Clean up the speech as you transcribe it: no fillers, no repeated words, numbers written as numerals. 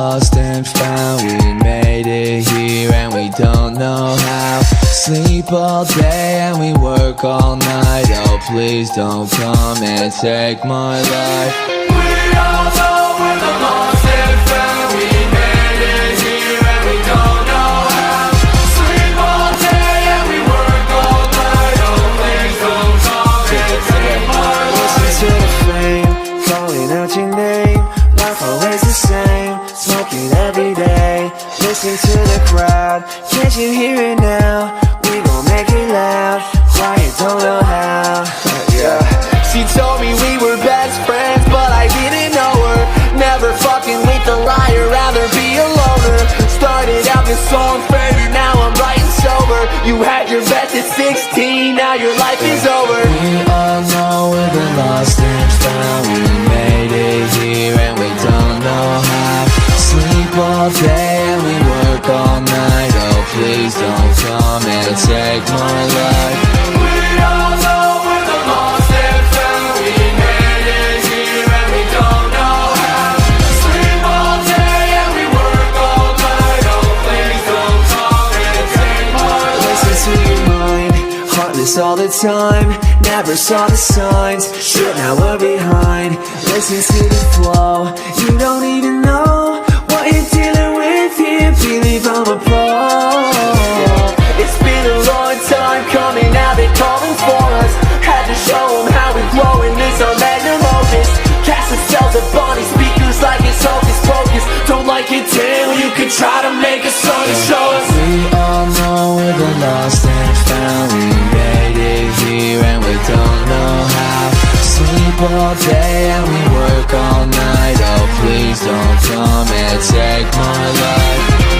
lost and found. We made it here and we don't know how. Sleep all day and we work all night. Oh, please don't come and take my life. We all know we're the lost and found. We made it here and we don't know how. Sleep all day and we work all night. Oh, please don't come and take my life. Listen to the flame, calling out your name. Life always the same, smoking every day. Listen to the crowd, can't you hear it now? We gon' make it loud, quiet, don't know how. Yeah. She told me we were best friends, but I didn't know her. Never fucking with a liar, rather be a loner. Started out this song faded, now I'm writing sober. You had your best at 16, now your life is over. We all know we're the lost and found. We made it here and we don't know how. Sleep all day and we work all night. Oh, please don't come and take my life. We all know we're the lost and found. We made it here and we don't know how. Sleep all day and we work all night. Oh, please don't come and take my life. Listen to your mind, heartless all the time. Never saw the signs, shit now we're behind. Listen to the flow, you don't even know what you're dealing with here. Believe I'm a pro. It's been a long time coming, now they're calling for us. Had to show them how we grow in this our magnum opus. Cast the cells of Bonnie speakers like it's hocus pocus. Don't like it, damn, you could try to make a song to show us. We all know we're the lost and found. We made it here and we don't know how. Sleep all day and we work all night. Oh, please don't come and take my life.